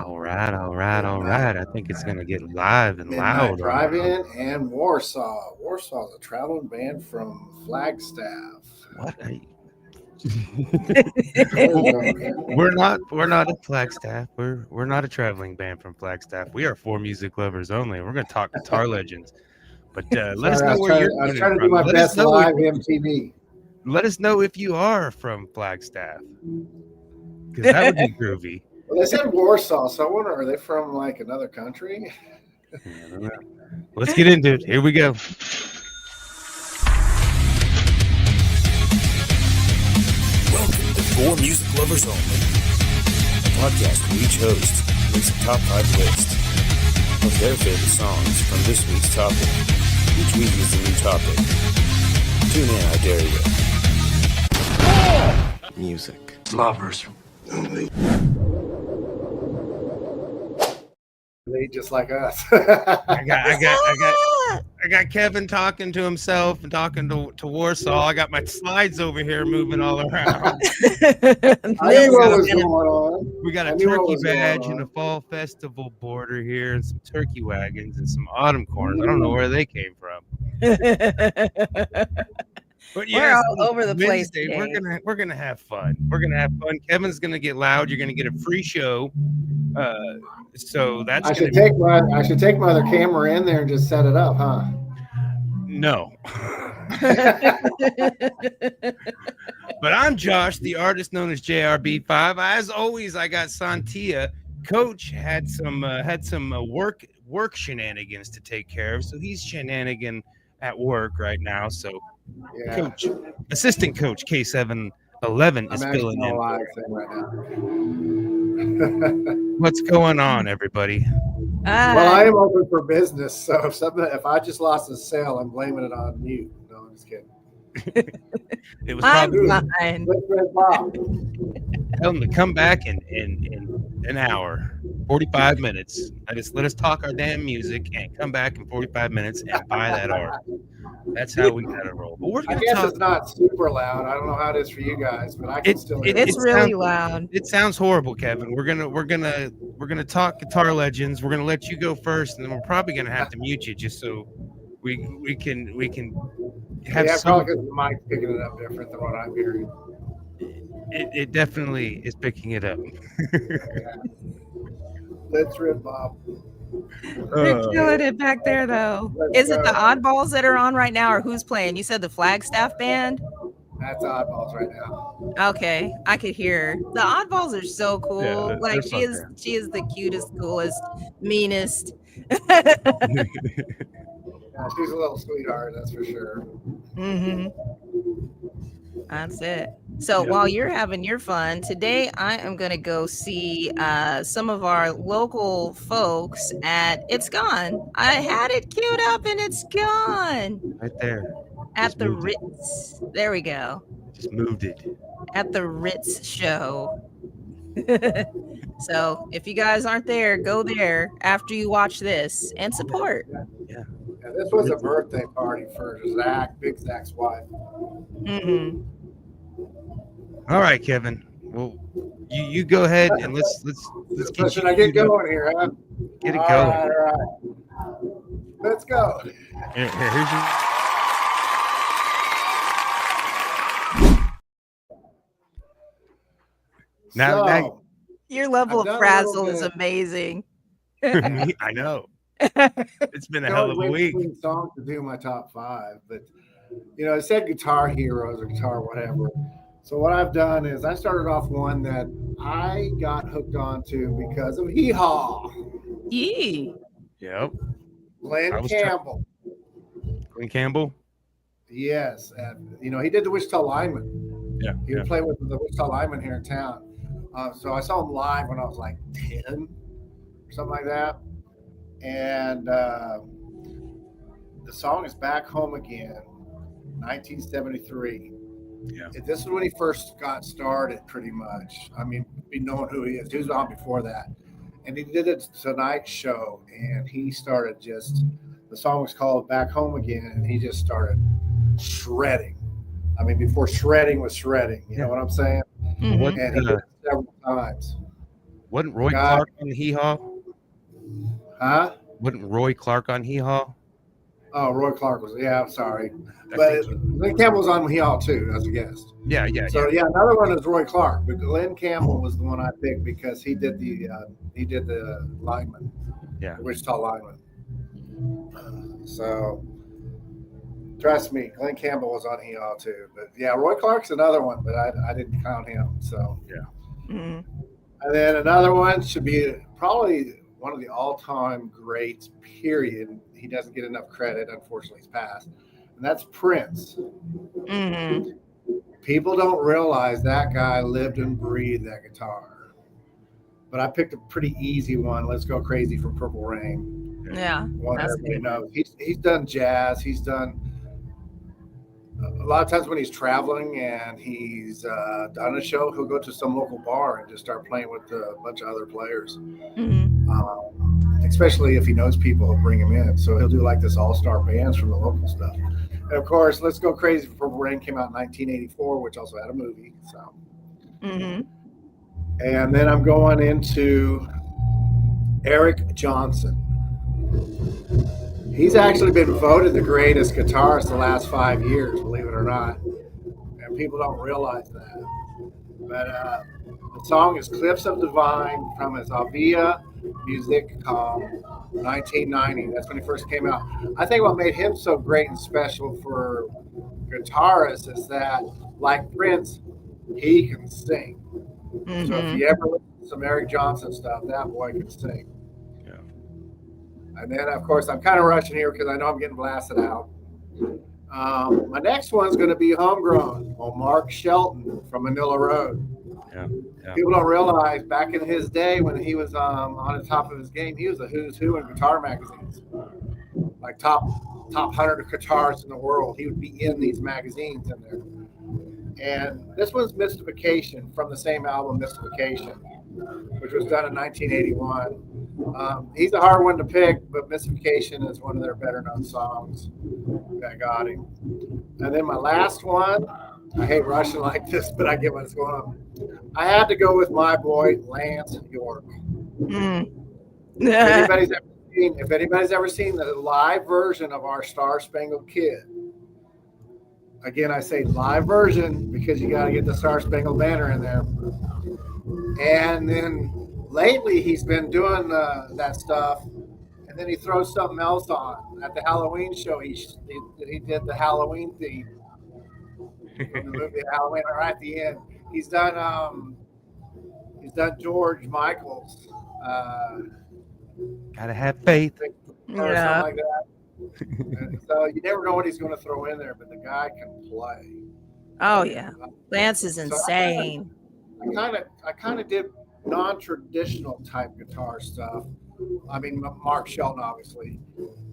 All right, all right, all right. I think it's gonna get live and Midnight loud on the Drive-In and Warsaw. Warsaw is a traveling band from Flagstaff. what? There you go, Ken. We're not a Flagstaff. We're not a traveling band from Flagstaff. We are for music lovers only. We're gonna talk guitar legends. But let us Sorry, know where you're I was tuning trying to do from. my best live MTV. Let us know if you are from Flagstaff, because that would be groovy. Well, they said Warsaw, so I wonder, are they from like another country? I don't know. Let's get into it. Here we go. Welcome to For Music Lovers Only, a podcast where each host makes a top 5 list of their favorite songs from this week's topic. Each week is a new topic. Tune in, I dare you. Music Lovers Only. They just like us. I got Kevin talking to himself and talking to Warsaw. I got my slides over here moving all around. I knew what was going on. We got a turkey badge and a fall festival border here, and some turkey wagons and some autumn corns. I don't know where they came from. But yeah, we're all over the place. We're gonna have fun. We're gonna have fun. Kevin's gonna get loud. You're gonna get a free show. So that's. I should take my other camera in there and just set it up, huh? No. But I'm Josh, the artist known as JRB5. As always, I got Sontia. Coach had some work shenanigans to take care of, so he's shenanigan at work right now. So, yeah. Coach, assistant coach K711 is filling in. Right now. What's going on, everybody? Well, I am open for business, so if I just lost a sale, I'm blaming it on you. No, I'm just kidding. It was probably fine. Tell them to come back in an hour, 45 minutes. Let us talk our damn music and come back in 45 minutes and buy that art. That's how we gotta roll. But I guess it's not super loud. I don't know how it is for you guys, but I can still hear it. It's really loud. It sounds horrible, Kevin. We're gonna talk guitar legends. We're gonna let you go first, and then we're probably gonna have to mute you just so we can have probably because the mic's picking it up different than what I'm hearing. It definitely is picking it up. Let's rip, Bob. They're killing it back there, though. Is it the Oddballs that are on right now, or who's playing? You said the Flagstaff band? That's Oddballs right now. Okay, I could hear. The Oddballs are so cool. Yeah, like she is the cutest, coolest, meanest. Yeah, she's a little sweetheart, that's for sure. Mm-hmm. That's it. So while you're having your fun, today I am going to go see some of our local folks at It's Gone. I had it queued up and it's gone. Right there. At the Ritz. There we go. Just moved it. At the Ritz show. So if you guys aren't there, go there after you watch this and support. Yeah, this was a birthday party for Zach, Big Zach's wife. Mm-hmm. All right, Kevin. Well, you go ahead and let's get Should I get going here, huh? Get it going. All right. Let's go. Here's your. Now, your level of frazzle is amazing. I know. It's been a hell of a week. Song to do my top 5, but it said guitar heroes or guitar whatever. So what I've done is I started off one that I got hooked onto because of Hee Haw. Yee. Yep. Glenn Campbell. Glenn Campbell? Yes. And, he did the Wichita Lineman. Yeah. He would play with the Wichita Lineman here in town. So I saw him live when I was like 10 or something like that. And the song is Back Home Again, 1973. Yeah. This is when he first got started, pretty much. I mean, knowing who he is. He was on before that. And he did a Tonight Show, and he started the song was called Back Home Again, and he just started shredding. I mean, before shredding was shredding. You know what I'm saying? Mm-hmm. And he did it several times. Wasn't Roy God. Clark on Hee Haw? Huh? Wasn't Roy Clark on Hee Haw? Oh, Roy Clark was. Yeah, I'm sorry, I but think Glenn Campbell was on Hee-Haw too as a guest. yeah. So yeah, another one is Roy Clark, but Glenn Campbell was the one I picked because he did the lineman. Yeah. The Wichita lineman. So trust me, Glenn Campbell was on Hee-Haw too. But yeah, Roy Clark's another one, but I didn't count him. So Yeah. Mhm. And then another one should be probably one of the all-time greats, period. He doesn't get enough credit. Unfortunately, he's passed. And that's Prince. Mhm. People don't realize that guy lived and breathed that guitar. But I picked a pretty easy one. Let's Go Crazy from Purple Rain. Yeah. One That's a everybody good one. knows. He's done jazz. He's done a lot of times when he's traveling and he's done a show, he'll go to some local bar and just start playing with a bunch of other players. Mhm. Especially if he knows people, he'll bring him in. So he'll do like this all-star bands from the local stuff. And of course, Let's Go Crazy for Purple Rain came out in 1984, which also had a movie. So, Mhm. and then I'm going into Eric Johnson. He's actually been voted the greatest guitarist the last 5 years, believe it or not. And people don't realize that. But the song is Cliffs of Divine from his Avia Music 1990. That's when he first came out. I think what made him so great and special for guitarists is that, like Prince, he can sing. So if you ever listen to some Eric Johnson stuff, that boy can sing. Yeah. And then, of course, I'm kind of rushing here because I know I'm getting blasted out. My next one's going to be homegrown. Mark Shelton from Manilla Road. Yeah. People don't realize back in his day when he was on the top of his game, he was a who's who in guitar magazines, like top 100 guitarists in the world. He would be in these magazines in there. And this one's Mystification from the same album, Mystification, which was done in 1981. He's a hard one to pick, but Mystification is one of their better known songs that got him. And then my last one, I hate rushing like this, but I get what's going on. I had to go with my boy Lance York. If anybody's ever seen the live version of our Star Spangled Kid, again, I say live version because you got to get the Star Spangled Banner in there. And then lately he's been doing that stuff, and then he throws something else on. At the Halloween show, he did the Halloween theme from the movie Halloween. Right at the end, he's done George Michael's. Gotta have faith. Or something like that. And so you never know what he's going to throw in there, but the guy can play. Oh yeah, Lance is insane. I kind of did non-traditional type guitar stuff. I mean, Mark Shelton, obviously,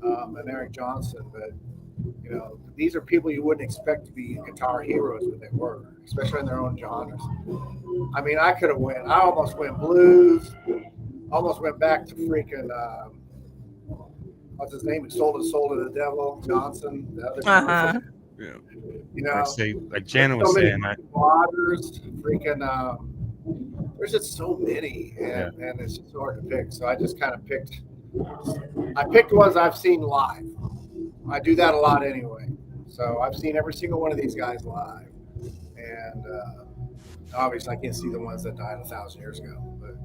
and Eric Johnson, but you know, these are people you wouldn't expect to be guitar heroes, but they were, especially in their own genres. I mean, I almost went blues, almost went back to freaking. What's his name? He sold his soul to the devil. Johnson. The other Yeah. You know, I say, like Jana was saying, Waters, freaking. There's just so many, and it's just hard to pick. So I just kind of picked. I picked ones I've seen live. I do that a lot anyway. So I've seen every single one of these guys live, and obviously I can't see the ones that died 1,000 years ago. But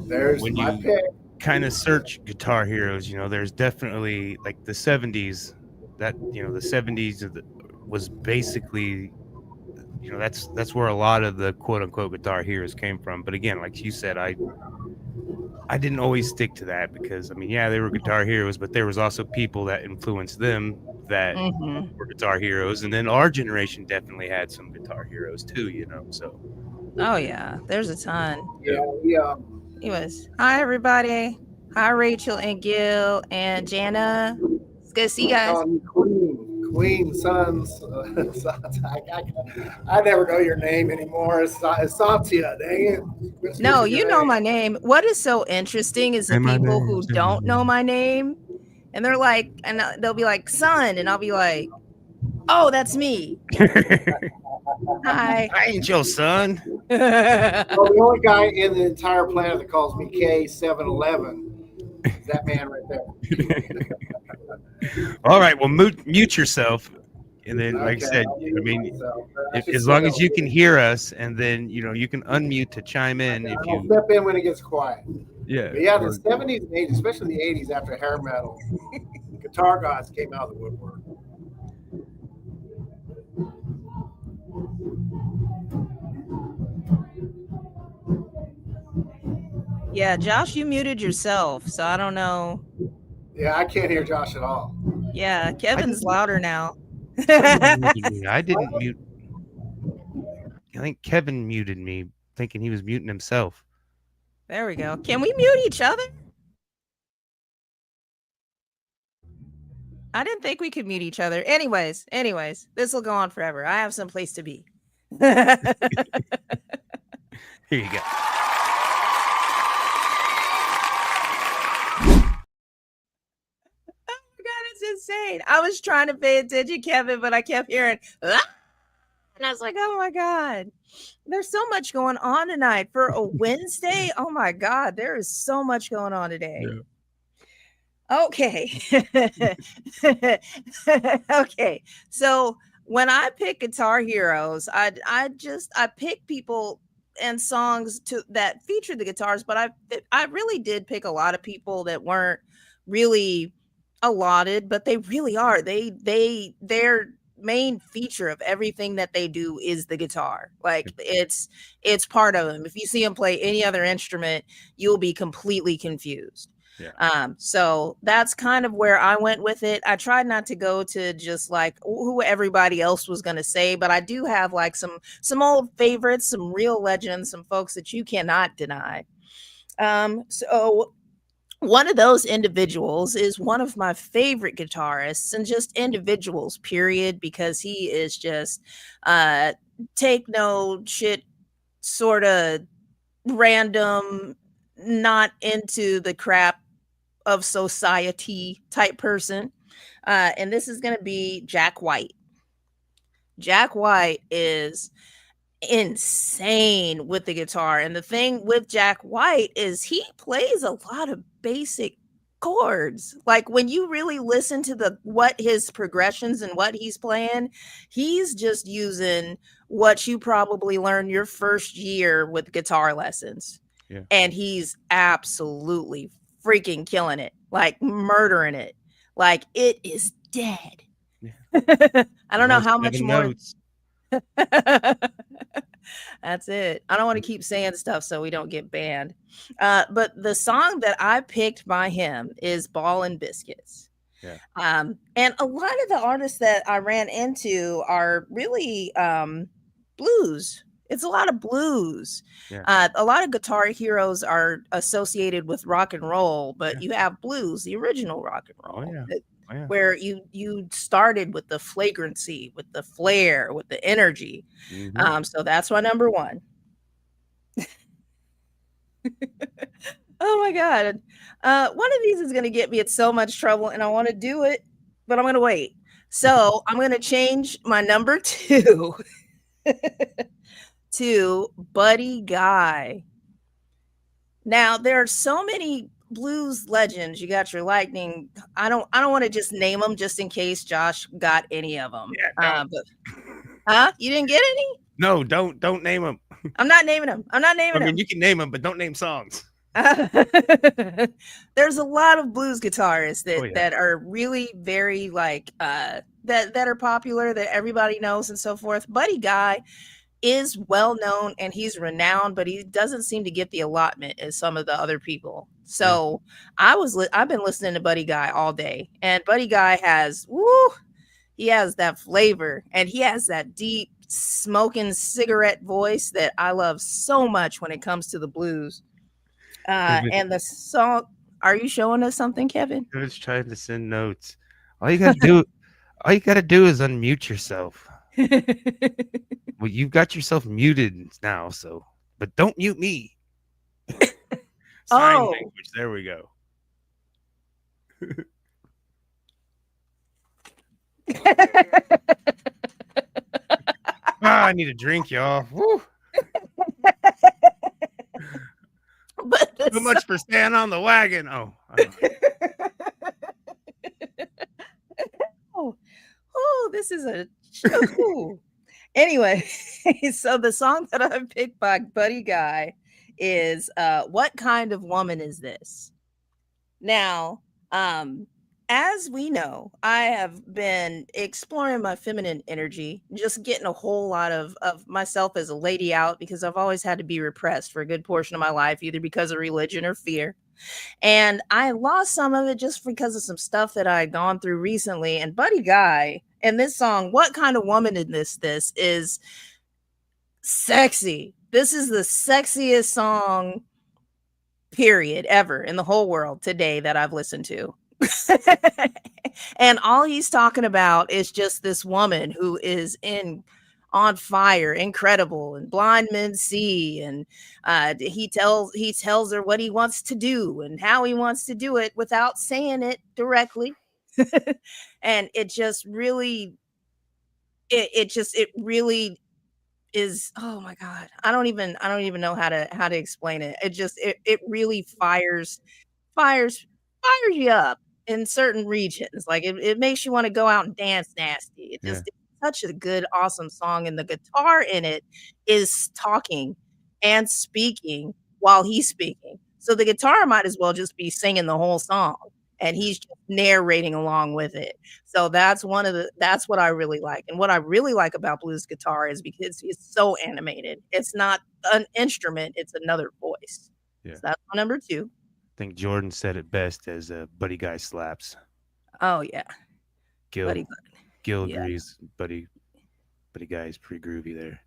there's my pick. Kind of search guitar heroes, you know, there's definitely like the 70s, that, you know, the 70s was basically, you know, that's where a lot of the quote unquote guitar heroes came from. But again, like you said, I didn't always stick to that because I mean, yeah, they were guitar heroes, but there was also people that influenced them that were guitar heroes. And then our generation definitely had some guitar heroes too, you know, so. Oh yeah, there's a ton. Yeah. He was. Hi everybody. Hi Rachel and Gil and Jana. It's good to see you guys. Queen Sons. I never know your name anymore. It's Sontia, dang it. No, you know my name. What is so interesting is the people who don't know my name, and they're like, and they'll be like, son, and I'll be like, oh, that's me. Hi. I ain't your son. Well, the only guy in the entire planet that calls me K711 is that man right there. All right, well, mute yourself, and then, like I Okay, said, I'll mute I mean, myself. I should as say long that as you one. can hear us, and then you can unmute to chime in if I'll you, step in when it gets quiet. yeah. But yeah, the or- 70s and 80s, especially the 80s after hair metal, guitar gods came out of the woodwork. Yeah, Josh, you muted yourself, so I don't know. Yeah, I can't hear Josh at all. Yeah, Kevin's louder now. Someone muted me. I didn't mute. I think Kevin muted me, thinking he was muting himself. There we go. Can we mute each other? I didn't think we could mute each other. Anyways, this will go on forever. I have some place to be. Here you go. God, it's insane. I was trying to pay attention, Kevin, but I kept hearing, "Ah!" And I was like, oh my God, there's so much going on tonight for a Wednesday. Oh my God, there is so much going on today. Yeah. Okay. Okay. So when I pick guitar heroes, I pick people and songs that feature the guitars, but I really did pick a lot of people that weren't really allotted, but they really are. Their main feature of everything that they do is the guitar. Like it's part of them. If you see them play any other instrument, you'll be completely confused. Yeah. So that's kind of where I went with it. I tried not to go to just like who everybody else was going to say, but I do have like some old favorites, some real legends, some folks that you cannot deny. So one of those individuals is one of my favorite guitarists and just individuals, period, because he is just take no shit, sort of random, not into the crap of society type person. And this is going to be Jack White. Jack White is insane with the guitar. And the thing with Jack White is he plays a lot of basic chords. Like when you really listen to what his progressions and what he's playing, he's just using what you probably learned your first year with guitar lessons. Yeah. And he's absolutely freaking killing it, like murdering it. Like it is dead. Yeah. I don't know how much more. Notes. That's it. I don't want to keep saying stuff so we don't get banned. But the song that I picked by him is Ball and Biscuits. Yeah. And a lot of the artists that I ran into are really blues. It's a lot of blues. Yeah. A lot of guitar heroes are associated with rock and roll, but you have blues, the original rock and roll. Oh, yeah. Where you started with the flagrancy, with the flair, with the energy. Mm-hmm. So that's my number one. Oh my God. One of these is going to get me in so much trouble and I want to do it, but I'm going to wait. So I'm going to change my number 2 to Buddy Guy. Now there are so many blues legends. You got your Lightning. I don't want to just name them just in case Josh got any of them. Yeah, you didn't get any? No, don't name them. I'm not naming them. I mean, you can name them, but don't name songs. There's a lot of blues guitarists that are really very like that are popular, that everybody knows and so forth. Buddy Guy is well known and he's renowned, but he doesn't seem to get the allotment as some of the other people. So I've been listening to Buddy Guy all day, and Buddy Guy he has that flavor and he has that deep smoking cigarette voice that I love so much when it comes to the blues. And the song, are you showing us something, Kevin? I was trying to send notes. All you gotta do is unmute yourself. Well, you've got yourself muted now, but don't mute me. Sign language. There we go. I need a drink, y'all. Woo. Too much for staying on the wagon. Oh. Oh, this is a ooh. Anyway, so the song that I picked by Buddy Guy is What Kind of Woman Is This? Now, as we know, I have been exploring my feminine energy, just getting a whole lot of myself as a lady out because I've always had to be repressed for a good portion of my life, either because of religion or fear. And I lost some of it just because of some stuff that I had gone through recently. And Buddy Guy and this song, What Kind of Woman Is This is sexy. This is the sexiest song, period, ever in the whole world today that I've listened to. And all he's talking about is just this woman who is on fire, incredible, and blind men see, and he tells her what he wants to do and how he wants to do it without saying it directly. And it just really it really is, oh my god, I don't even know how to explain it. It really fires you up in certain regions. Like it makes you want to go out and dance nasty. It's such a good, awesome song. And the guitar in it is talking and speaking while he's speaking. So the guitar might as well just be singing the whole song and he's just narrating along with it. So that's what I really like. And what I really like about blues guitar is because it's so animated. It's not an instrument, it's another voice. Yeah. So that's my number 2. I think Jordan said it best as Buddy Guy slaps. Oh yeah. Gil agrees. Buddy Guy is pretty groovy there.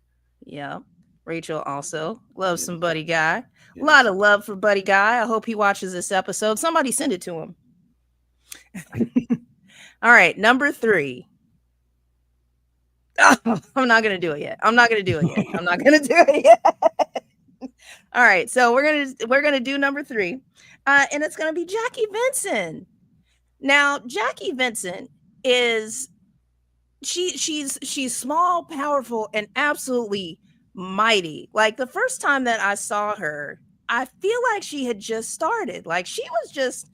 Yeah. Rachel also loves some Buddy Guy. Yes. A lot of love for Buddy Guy. I hope he watches this episode. Somebody send it to him. All right, number 3. Oh, I'm not gonna do it yet. I'm not gonna do it yet. All right, so we're gonna do number 3, and it's gonna be Jackie Venson. Now, Jackie Venson is she's small, powerful, and absolutely mighty. Like the first time that I saw her, I feel like she had just started. Like she was just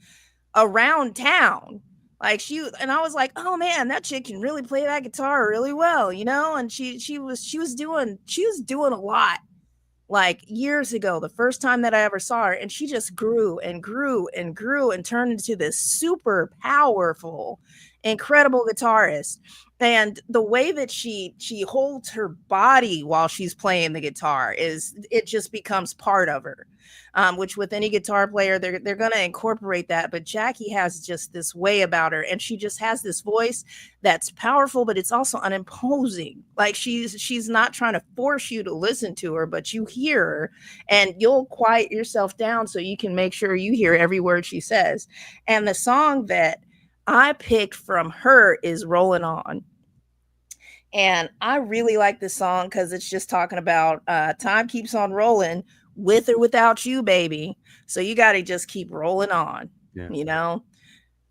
around town. Like and I was like, oh man, that chick can really play that guitar really well, you know? And she was doing a lot. Like years ago, the first time that I ever saw her, and she just grew and grew and grew and turned into this super powerful, incredible guitarist. And the way that she holds her body while she's playing the guitar it just becomes part of her, which with any guitar player, they're going to incorporate that. But Jackie has just this way about her, and she just has this voice that's powerful, but it's also unimposing. Like she's not trying to force you to listen to her, but you hear her and you'll quiet yourself down so you can make sure you hear every word she says. And the song that I picked from her is Rollin' On. And I really like this song because it's just talking about time keeps on rolling with or without you, baby. So you got to just keep rolling on. Yeah. You know,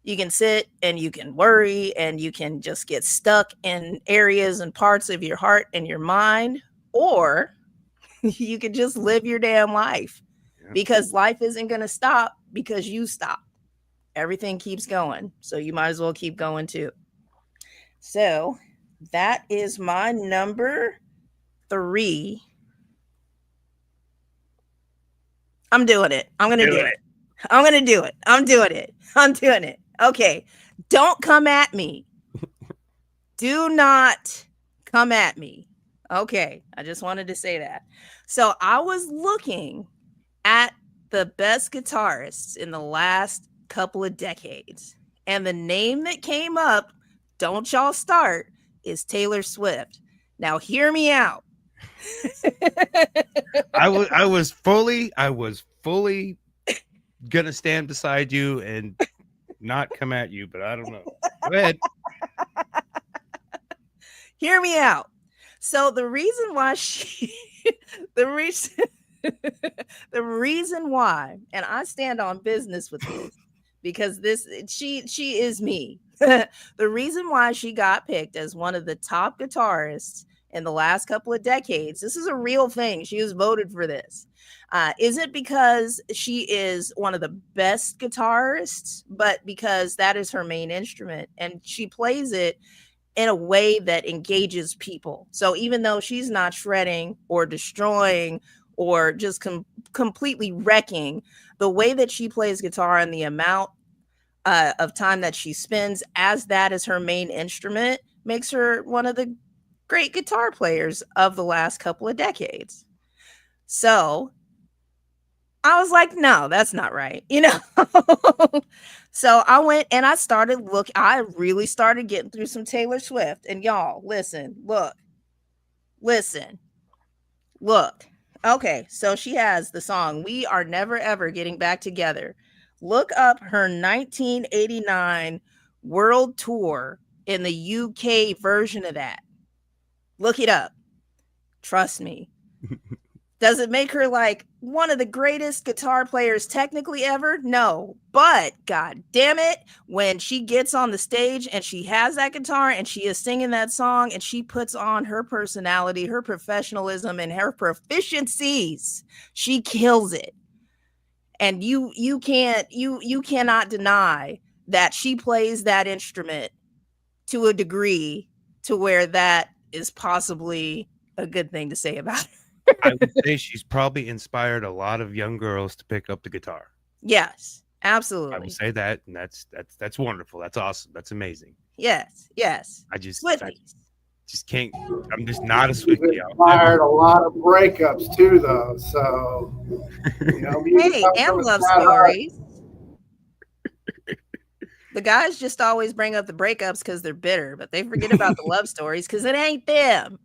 you can sit and you can worry and you can just get stuck in areas and parts of your heart and your mind, or you can just live your damn life because life isn't going to stop because you stop. Everything keeps going. So you might as well keep going too. So that is my number 3. I'm doing it. I'm going to do it. I'm going to do it. I'm doing it. I'm doing it. Okay. Don't come at me. Do not come at me. Okay. I just wanted to say that. So I was looking at the best guitarists in the last couple of decades, and the name that came up, don't y'all start, is Taylor Swift. Now hear me out. I was fully gonna stand beside you and not come at you, but I don't know. Go ahead. Hear me out. So the reason why the reason why, and I stand on business with this, because she is me. The reason why she got picked as one of the top guitarists in the last couple of decades. This is a real thing. She was voted for this. Isn't because she is one of the best guitarists, but because that is her main instrument and she plays it in a way that engages people. So even though she's not shredding or destroying or just completely wrecking, the way that she plays guitar and the amount of time that she spends as that is her main instrument makes her one of the great guitar players of the last couple of decades. So I was like, no, that's not right. So I went and I really started getting through some Taylor Swift. And y'all, listen. Okay, so she has the song We Are Never Ever Getting Back Together. Look up her 1989 world tour in the UK version of that. Look it up. Trust me. Does it make her like one of the greatest guitar players technically ever? No, but god damn it, when she gets on the stage and she has that guitar and she is singing that song and she puts on her personality, her professionalism, and her proficiencies, she kills it. And you cannot deny that she plays that instrument to a degree to where that is possibly a good thing to say about her. I would say she's probably inspired a lot of young girls to pick up the guitar. Yes, absolutely. I would say that, and that's wonderful. That's awesome. That's amazing. Yes. I just can't. I'm just not a Swiftie. Inspired a lot of breakups too, though. So hey, and love stories. The guys just always bring up the breakups because they're bitter, but they forget about the love stories because it ain't them.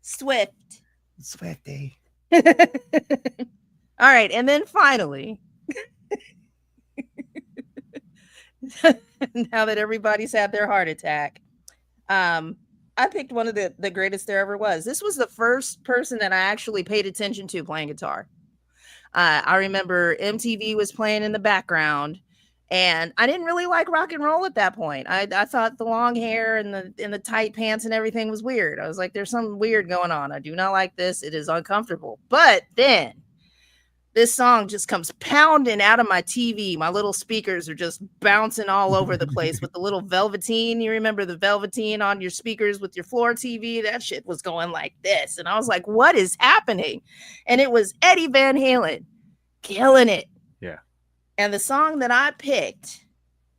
Swiftie. All right, and then finally, now that everybody's had their heart attack, I picked one of the greatest there ever was. This was the first person that I actually paid attention to playing guitar. I remember MTV was playing in the background, and I didn't really like rock and roll at that point. I thought the long hair and the tight pants and everything was weird. I was like, there's something weird going on. I do not like this. It is uncomfortable. But then this song just comes pounding out of my TV. My little speakers are just bouncing all over the place with the little velveteen. You remember the velveteen on your speakers with your floor TV? That shit was going like this. And I was like, what is happening? And it was Eddie Van Halen killing it. Yeah. And the song that I picked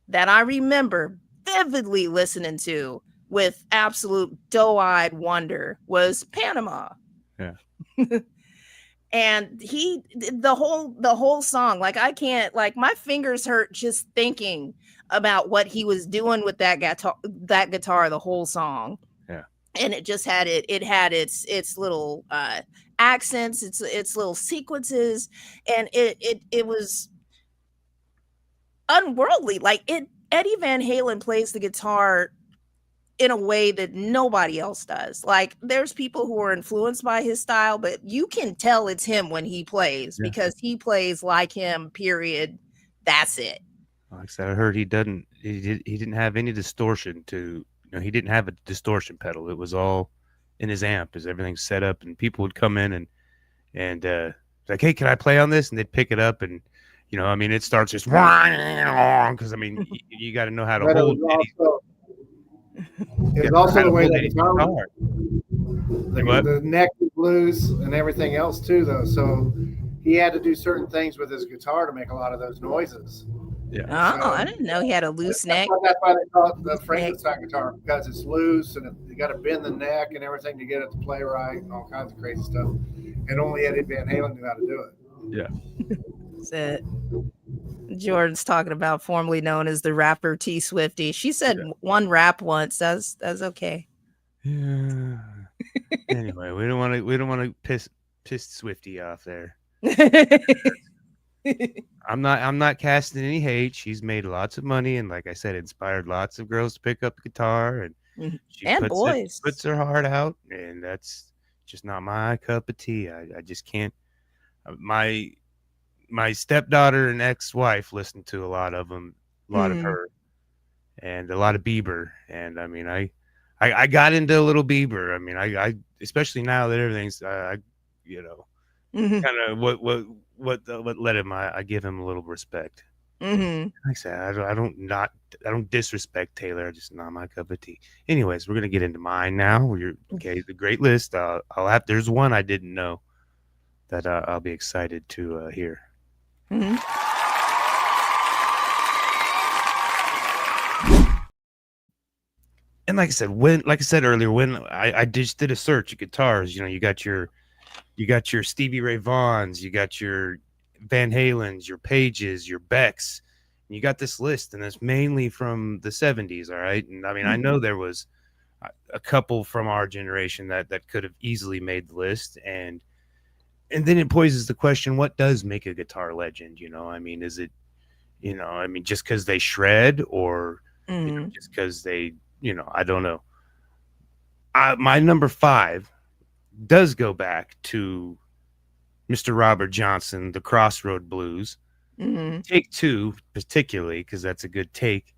that I remember vividly listening to with absolute doe-eyed wonder was Panama. Yeah. And the whole song, like I can't, like my fingers hurt just thinking about what he was doing with that guitar the whole song. Yeah. And it just had its little accents, its little sequences, and it was unworldly. Like Eddie Van Halen plays the guitar in a way that nobody else does. Like there's people who are influenced by his style, but you can tell it's him when he plays because he plays like him, period. That's it. Like I said, I heard he didn't have any distortion he didn't have a distortion pedal. It was all in his amp as everything's set up, and people would come in and like, hey, can I play on this? And they'd pick it up, and it starts just because you got to know how to hold it. It's also the way that the neck is loose and everything else too, though. So he had to do certain things with his guitar to make a lot of those noises. Yeah. Oh, I didn't know he had a loose neck. That's why they call it the Frankenstein guitar, because it's loose and you got to bend the neck and everything to get it to play right and all kinds of crazy stuff. And only Eddie Van Halen knew how to do it. Yeah. That's it. Jordan's talking about formerly known as the rapper T Swiftie. She said one rap once. That's okay. Yeah. Anyway, we don't want to piss Swiftie off there. I'm not casting any hate. She's made lots of money, and like I said, inspired lots of girls to pick up the guitar, and she puts her heart out, and that's just not my cup of tea. I just can't. My stepdaughter and ex-wife listened to a lot of them, a lot of her, and a lot of Bieber. And I I got into a little Bieber. I mean, I especially now that everything's you know, Mm-hmm. kind of what led him. I give him a little respect. Mm-hmm. Like I said, I don't disrespect Taylor. I just not my cup of tea. Anyways, we're gonna get into mine now. Okay, the great list. There's one I didn't know that I'll be excited to hear. Mm-hmm. And like I said earlier, when I just did a search of guitars, you got your Stevie Ray Vaughns, you got your Van Halens, your Pages, your Becks, and you got this list, and it's mainly from the 70s. All right, and I mean, I know there was a couple from our generation that could have easily made the list, and then it poses the question: what does make a guitar legend? I mean, is it I mean, just because they shred, or just because they I don't know. My number 5 does go back to Mr. Robert Johnson, the Crossroad Blues. Mm-hmm. Take 2, particularly, because that's a good take.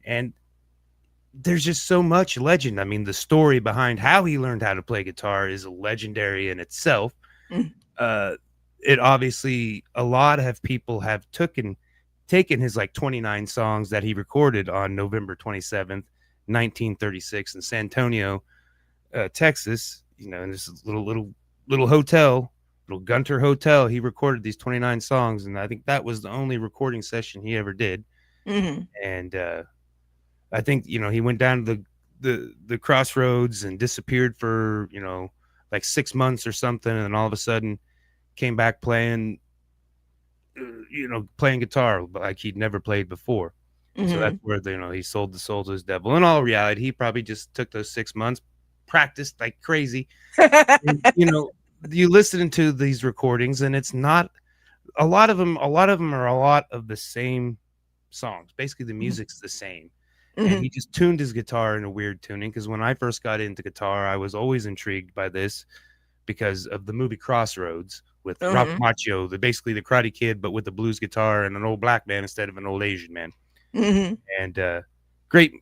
And there's just so much legend. I mean, the story behind how he learned how to play guitar is legendary in itself. Mm-hmm. It obviously, a lot of people have taken his 29 songs that he recorded on November 27th, 1936 in San Antonio, Texas, in this little hotel, little Gunter hotel. He recorded these 29 songs, and I think that was the only recording session he ever did. Mm-hmm. And I think he went down to the crossroads and disappeared for 6 months or something, and then all of a sudden came back playing guitar like he'd never played before. So that's where he sold the soul to his devil. In all reality, he probably just took those 6 months, practiced like crazy. And, you listen to these recordings, and it's not a lot of them. A lot of them are a lot of the same songs. Basically, the music's the same, and he just tuned his guitar in a weird tuning. Because when I first got into guitar, I was always intrigued by this because of the movie Crossroads with Ralph Macchio, basically the Karate Kid, but with the blues guitar and an old black man instead of an old Asian man. And great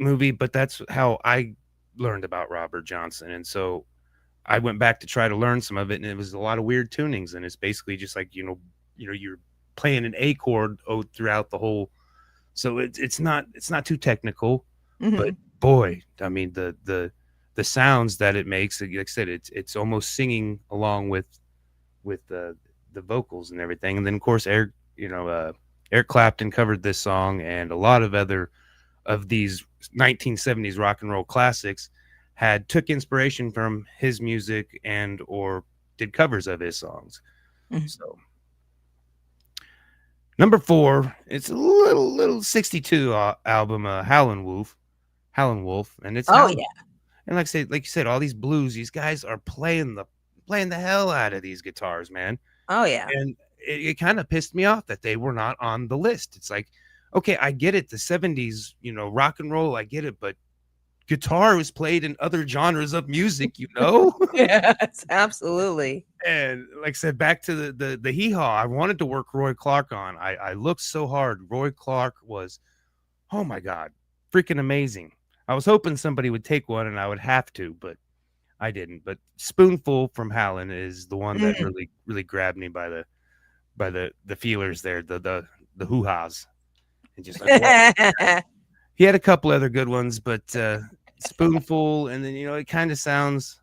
movie, but that's how I learned about Robert Johnson. And so I went back to try to learn some of it, and it was a lot of weird tunings, and it's basically just like you're playing an A chord throughout the whole. So it's not too technical, but boy, I mean the sounds that it makes, like I said, it's almost singing along with the vocals and everything. And then of course Eric Clapton covered this song, and a lot of other of these 1970s rock and roll classics took inspiration from his music and or did covers of his songs. So number 4, it's a little 62 album, Howlin' Wolf, and it's Oh yeah. And like you said, all these blues, these guys are playing the hell out of these guitars, man. Oh yeah. And it kind of pissed me off that they were not on the list. It's like, okay, I get it, the 70s, rock and roll, I get it, but guitar was played in other genres of music, Yes, absolutely. And like I said, back to the hee-haw, I wanted to work Roy Clark on. I looked so hard. Roy Clark was, oh my God, freaking amazing. I was hoping somebody would take one and I would have to, but I didn't. But Spoonful from Howlin is the one that really, really grabbed me by the feelers there, the hoo-has. And just like, he had a couple other good ones, but Spoonful, and then it kind of sounds.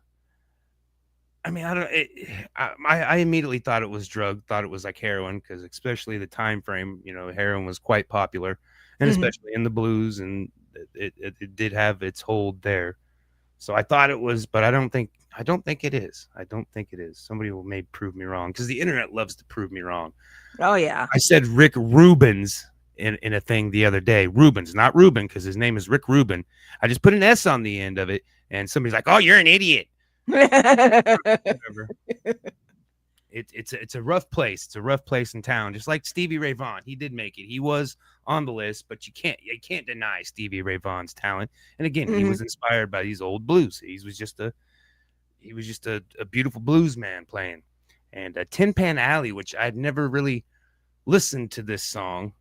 I mean, I immediately thought it was drug, thought it was like heroin, because especially the time frame, heroin was quite popular, and especially in the blues, and it did have its hold there. So I thought it was, but I don't think it is. I don't think it is. Somebody will maybe prove me wrong, because the internet loves to prove me wrong. Oh yeah. I said Rick Rubin's in a thing the other day. Rubens, not Ruben, because his name is Rick Rubin. I just put an S on the end of it, and somebody's like, "Oh, you're an idiot." Whatever. It's a rough place. It's a rough place in town. Just like Stevie Ray Vaughan, he did make it. He was on the list, but you can't deny Stevie Ray Vaughan's talent. And again, he was inspired by these old blues. He was just a beautiful blues man playing. And Tin Pan Alley, which I'd never really listened to this song,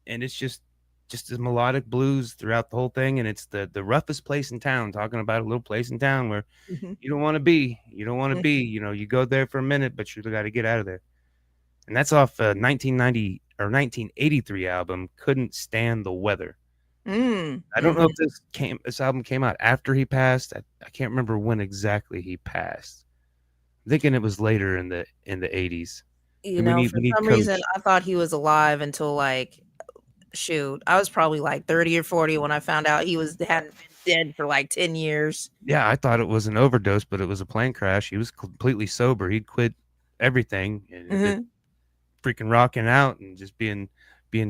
and it's just just as melodic blues throughout the whole thing, and it's the roughest place in town, talking about a little place in town where Mhm. you don't want to be. You don't want to be. You know, you go there for a minute, but you got to get out of there. And that's off 1990 or 1983 album. Couldn't Stand the Weather. I don't know Mhm. if this album came out after he passed. I can't remember when exactly he passed. I'm thinking it was later in the 80s. You And we know, need for we need some reason, Coach. I thought he was alive until like, shoot, I was probably like 30 or 40 when I found out he hadn't been dead for like 10 years. Yeah, I thought it was an overdose, but it was a plane crash. He was completely sober. He'd quit everything and had been Mhm. freaking rocking out and just being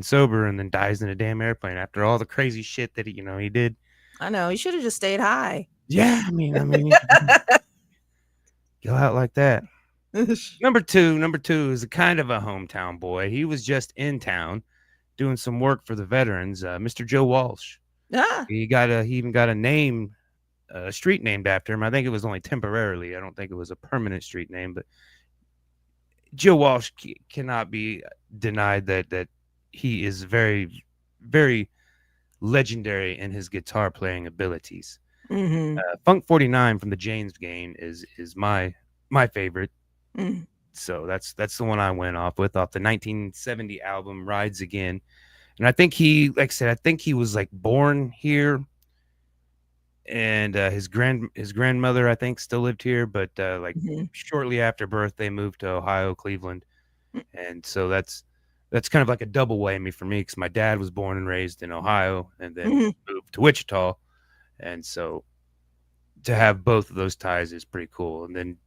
sober, and then dies in a damn airplane after all the crazy shit that he did. I know, he should have just stayed high. Yeah, I mean, you go out like that. Number two is a kind of a hometown boy. He was just in town doing some work for the veterans. Mr. Joe Walsh. Ah, He even got a street named after him. I think it was only temporarily. I don't think it was a permanent street name, but Joe Walsh cannot be denied that he is very, very legendary in his guitar playing abilities. mhm, Funk 49 from the James Game is my favorite. mhm. So that's the one I went off with, off the 1970 album Rides Again. And I think like I said, I think he was like born here, and his grandmother I think still lived here, but like Mhm. shortly after birth they moved to Ohio, Cleveland. And so that's kind of like a double whammy for me, because my dad was born and raised in Ohio and then Mhm. moved to Wichita. And so to have both of those ties is pretty cool. And then,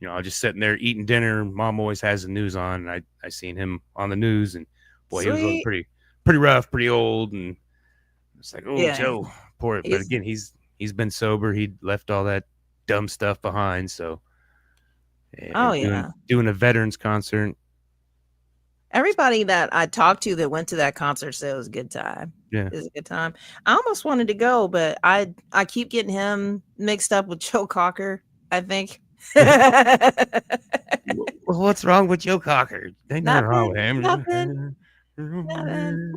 I was just sitting there eating dinner. Mom always has the news on, and I seen him on the news, and boy, he was looking Sweet. pretty rough, pretty old. And it's like, oh, Yeah, Joe, poor it. But he's again, he's been sober. He left all that dumb stuff behind. So, oh, and yeah. doing a veterans concert. Everybody that I talked to that went to that concert said it was a good time. Yeah. It was a good time. I almost wanted to go, but I keep getting him mixed up with Joe Cocker, I think. Well, what's wrong with Joe Cocker? Ain't nothing wrong with him. Nothing. Nothing.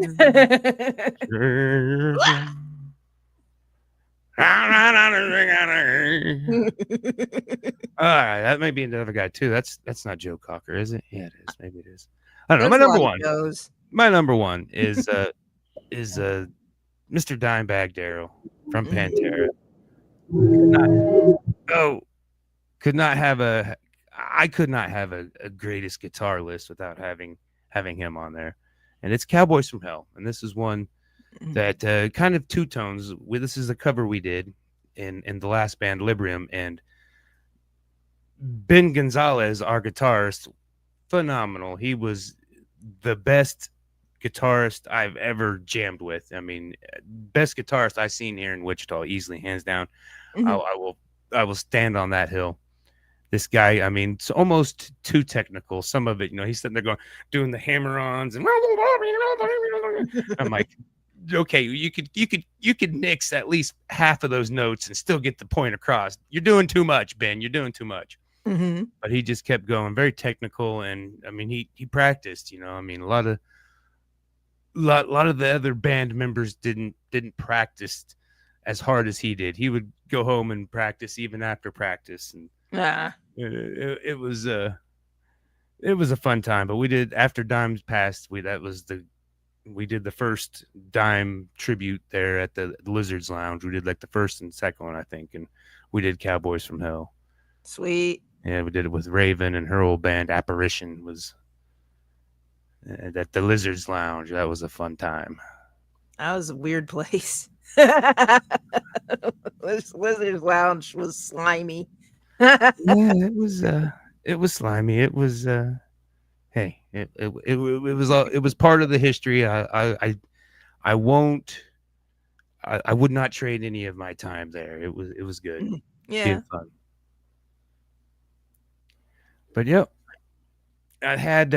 All right, that may be another guy too. That's not Joe Cocker, is it? Yeah, it is. Maybe it is. I don't know. There's a lot of Joes. My number one is Mr. Dimebag Darrell from Pantera. I could not have a greatest guitar list without having him on there. And it's Cowboys from Hell. And this is one that kind of two tones. This is a cover we did in the last band, Librium, and Ben Gonzalez, our guitarist, phenomenal. He was the best guitarist I've ever jammed with. I mean, best guitarist I've seen here in Wichita, easily, hands down. I will stand on that hill. This guy, I mean, it's almost too technical. Some of it, he's sitting there doing the hammer-ons, and I'm like, okay, you could nix at least half of those notes and still get the point across. You're doing too much, Ben. You're doing too much. Mm-hmm. But he just kept going, very technical, and I mean, he practiced. I mean, a lot of the other band members didn't practice as hard as he did. He would go home and practice even after practice, and it was a fun time. But we did, after Dime's passed, we did the first Dime tribute there at the Lizards Lounge. We did like the first and second one, I think, and we did Cowboys from Hell. Sweet. Yeah, we did it with Raven and her old band Apparition was at the Lizards Lounge. That was a fun time. That was a weird place. Lizards Lounge was slimy. Yeah, it was slimy. It was hey, it was part of the history. I would not trade any of my time there. It was good. Yeah. Being fun. But yep. I had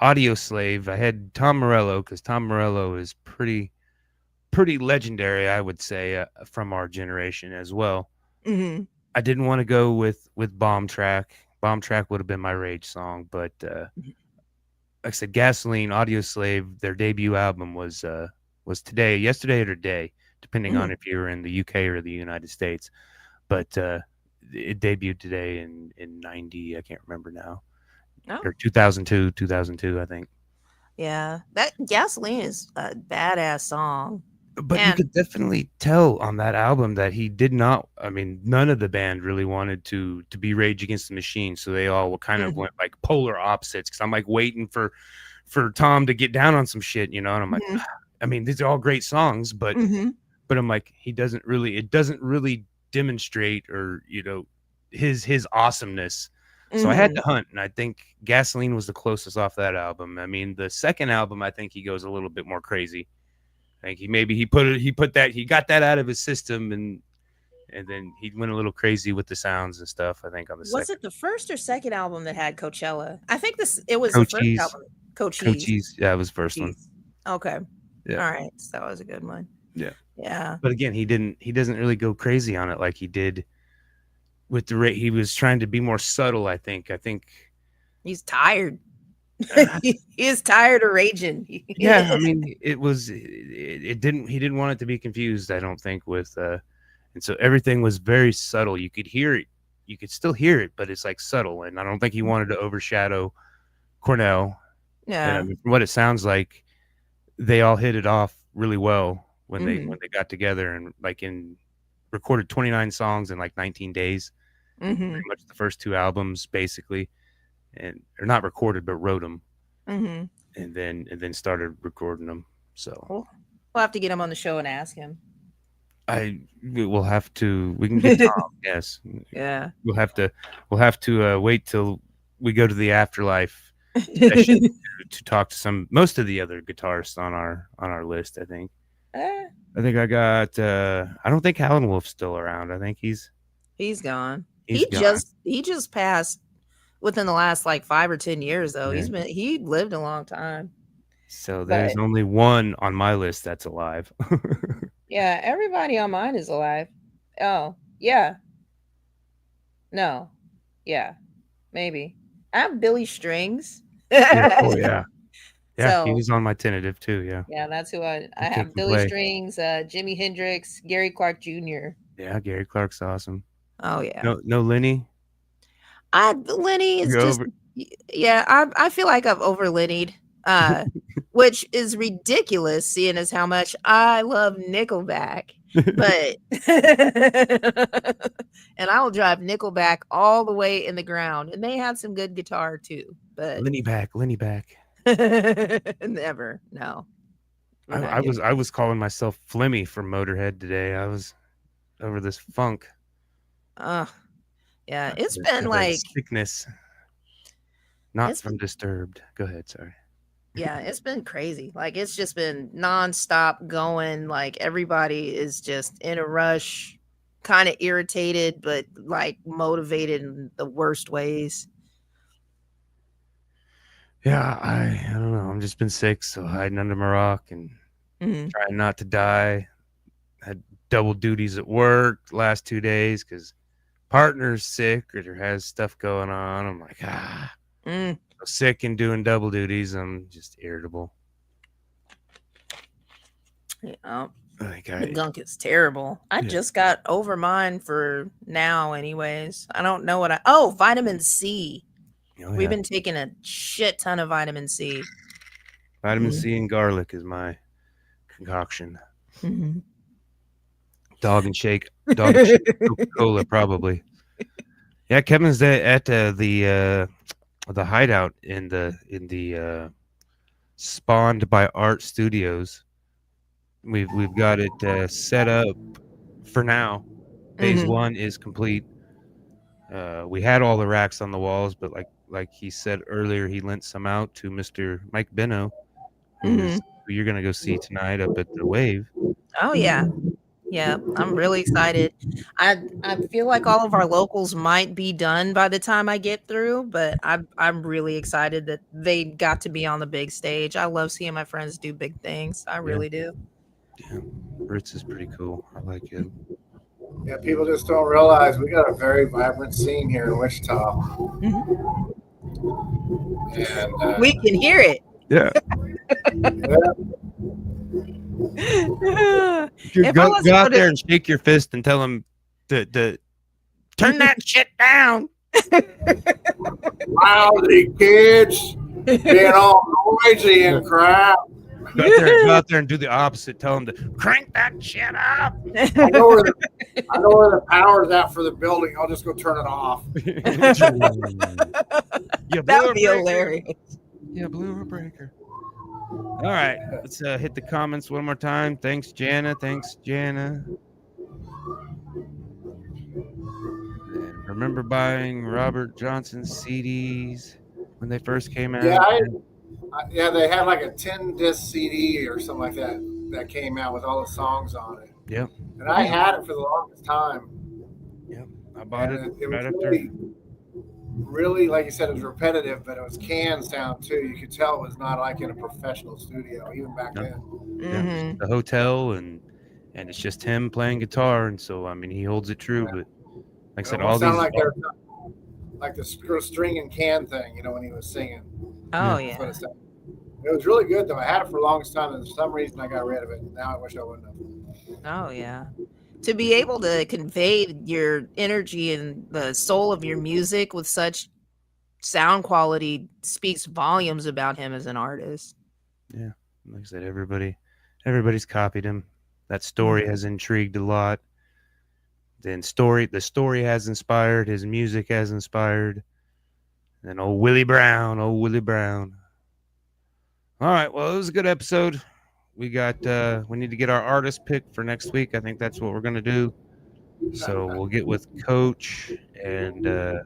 Audio Slave. I had Tom Morello, because Tom Morello is pretty legendary, I would say, from our generation as well. Mm-hmm. I didn't want to go with Bomb Track. Bomb Track would have been my rage song, but like I said, Gasoline, Audio Slave, their debut album was yesterday or today, depending on Mhm. if you're in the UK or the United States. But it debuted today in 90. I can't remember now, Oh, or 2002, I think. yeah. That Gasoline is a badass song. But you And could definitely tell on that album that he did not. I mean, none of the band really wanted to be Rage Against the Machine, so they all kind of Mhm. went like polar opposites. Because I'm like waiting for Tom to get down on some shit, and I'm like, Mhm. I mean, these are all great songs, but Mhm. I'm like, it doesn't really demonstrate or his awesomeness. So I had Mhm. to hunt, and I think Gasoline was the closest off that album. I mean, the second album, I think he goes a little bit more crazy. I think he got that out of his system, and then he went a little crazy with the sounds and stuff. I think on the Was second it the first or second album that had Coachella? I think it was the first Cochise, album. Cochise. yeah, it was the first one. Cheese. Okay. Yeah, All right. So that was a good one. yeah. Yeah. But again, he doesn't really go crazy on it like he did with the rate. He was trying to be more subtle. I think He's tired. uh, He is tired of raging. yeah. I mean, it didn't. He didn't want it to be confused. I don't think with and so everything was very subtle. You could hear it. You could still hear it, but it's like subtle. And I don't think he wanted to overshadow Cornell. And I Yeah. mean, from what it sounds like, they all hit it off really well when Mhm. they got together and recorded 29 songs in like 19 days. Mhm. Pretty much the first two albums, basically, and or not recorded, but wrote them, Mhm. and then started recording them. So We'll have to get him on the show and ask him. we'll have to. We can get Tom. Yes, Yeah. we'll have to wait till we go to the afterlife session to talk to most of the other guitarists on our list. I think Eh, I got. I don't think Howlin Wolf's still around. I think he's gone. he's gone. He just passed within the last like 5 or 10 years though. Yeah. He lived a long time. So there's But only one on my list that's alive. yeah, everybody on mine is alive. Oh, yeah. No. Yeah. Maybe. I have Billy Strings. Yeah. Oh yeah. Yeah, he So was on my tentative too. Yeah. yeah, that's who I The kid have can Billy play. Strings, Jimi Hendrix, Gary Clark Jr. Yeah, Gary Clark's awesome. Oh yeah. No Lenny. Lenny is You're just over. yeah, I feel like I've over Lenny'd. Which is ridiculous seeing as how much I love Nickelback. But and I will drive Nickelback all the way in the ground. And they had some good guitar too. But Lenny back. never. No. We're not I doing was calling myself Flemmy from Motorhead today. I was over this funk. Yeah, it's This been like sickness. Not it's from Disturbed. Go ahead, sorry. yeah, it's been crazy. Like it's just been nonstop going. Like everybody is just in a rush, kind of irritated, but like motivated in the worst ways. Yeah, I don't know. I've just been sick, so hiding under my rock and Mhm. trying not to die. Had double duties at work the last 2 days because partner's sick or has stuff going on. I'm like, Mm. sick and doing double duties. I'm just irritable. Yeah, Like the gunk is terrible. I just got over mine for now, anyways. I don't know what vitamin C. We've been taking a shit ton of vitamin C. Vitamin C and garlic is my concoction. Mm-hmm. Dog and shake, Coca-Cola probably. Yeah, Kevin's at the hideout in the Spawned by Art Studios. We've got it set up for now. Phase 1 is complete. We had all the racks on the walls, but like he said earlier, he lent some out to Mr. Mike Benno, who you're gonna go see tonight up at the Wave. Oh yeah. Yeah, I'm really excited. I feel like all of our locals might be done by the time I get through, but I'm really excited that they got to be on the big stage. I love seeing my friends do big things. I really do. Yeah, Ritz is pretty cool. I like him. Yeah, people just don't realize we got a very vibrant scene here in Wichita. And we can hear it. Yeah. If I was go out to- there and shake your fist and tell them to turn that shit down. Lousy kids being all noisy and crap. Go out there and do the opposite. Tell them to crank that shit up. I know where the power's at for the building. I'll just go turn it off. That would be hilarious. Yeah, blew a breaker. All right, let's hit the comments one more time. Thanks, Jana. And remember buying Robert Johnson's CDs when they first came out? Yeah, they had like a 10-disc CD or something like that came out with all the songs on it. Yep. And I had it for the longest time. Yep. I bought it was right really, like you said, it was repetitive, but it was canned sound too. You could tell it was not like in a professional studio, even back then. Mm-hmm. The hotel, and it's just him playing guitar, and so I mean he holds it true. But like I said, all these like the string and can thing, when he was singing. Oh yeah. It was really good though. I had it for the longest time, and for some reason I got rid of it. Now I wish I wouldn't have. Oh yeah. To be able to convey your energy and the soul of your music with such sound quality speaks volumes about him as an artist. Yeah, like I said, everybody's copied him. That story has intrigued a lot. The story has inspired. His music has inspired. And old Willie Brown. All right, well, it was a good episode. We need to get our artist pick for next week. I think that's what we're going to do. So we'll get with Coach and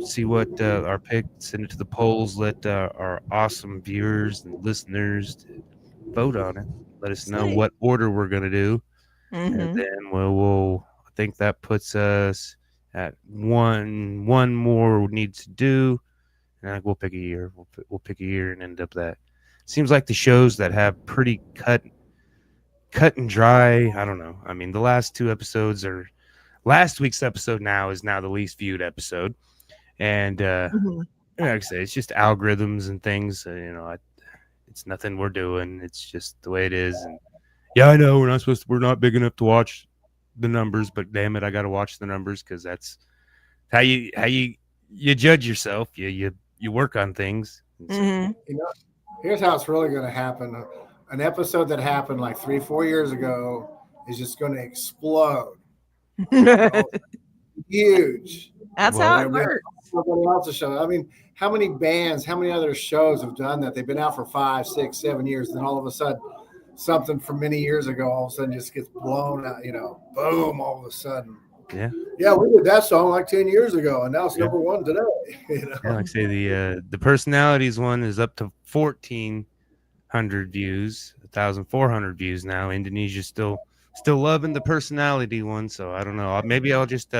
see what our pick, send it to the polls, let our awesome viewers and listeners vote on it. Let us know what order we're going to do. Mm-hmm. And then we'll I think that puts us at one more needs to do. And we'll pick a year. We'll pick a year and end up that. Seems like the shows that have pretty cut and dry. I don't know. I mean, the last two episodes are last week's episode is now the least viewed episode. And like I say, it's just algorithms and things. It's nothing we're doing. It's just the way it is. And yeah, I know we're not big enough to watch the numbers, but damn it, I got to watch the numbers because that's how you judge yourself. You work on things. Mm-hmm. Here's how it's really going to happen. An episode that happened like 3-4 years ago is just going to explode. Huge. That's how it works. Somebody else's show. I mean, how many bands, how many other shows have done that? They've been out for 5, 6, 7 years, and then all of a sudden, something from many years ago all of a sudden just gets blown out. Boom! All of a sudden. Yeah, we did that song like 10 years ago, and now it's number one today. Yeah, like I say, the personalities one is up to 1,400 views, 1,400 views now. Indonesia's still loving the personality one, so I don't know. Maybe I'll just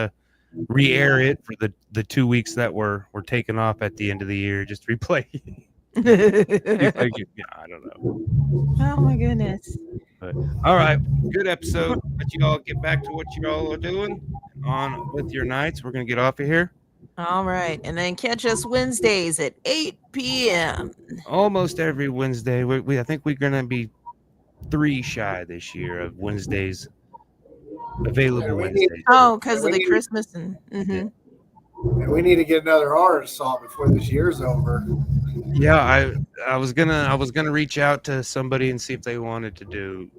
re-air it for the 2 weeks that we're taking off at the end of the year. Just replay. I don't know. Oh my goodness. But all right, good episode. Let you all get back to what you all are doing on with your nights. We're gonna get off of here. All right, and then catch us Wednesdays at 8 p.m. Almost every Wednesday. I think we're gonna be 3 shy this year of Wednesdays. Available Wednesdays. Oh, because of the Christmas and. And we need to get another artist salt before this year's over. Yeah, I was gonna reach out to somebody and see if they wanted to do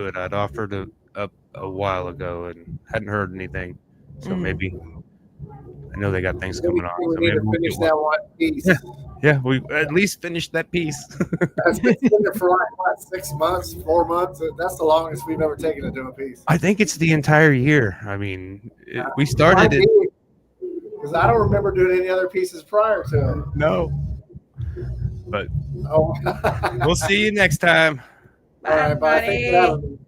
it. I'd offered a while ago and hadn't heard anything. So maybe I know they got things coming on. We So need maybe to finish that one piece. Yeah, we at least finished that piece. That's been there for like 6 months, 4 months. That's the longest we've ever taken to do a piece. I think it's the entire year. I mean, we started it. Because I don't remember doing any other pieces prior to it. No. But we'll see you next time. All right, bye. Thanks for having me.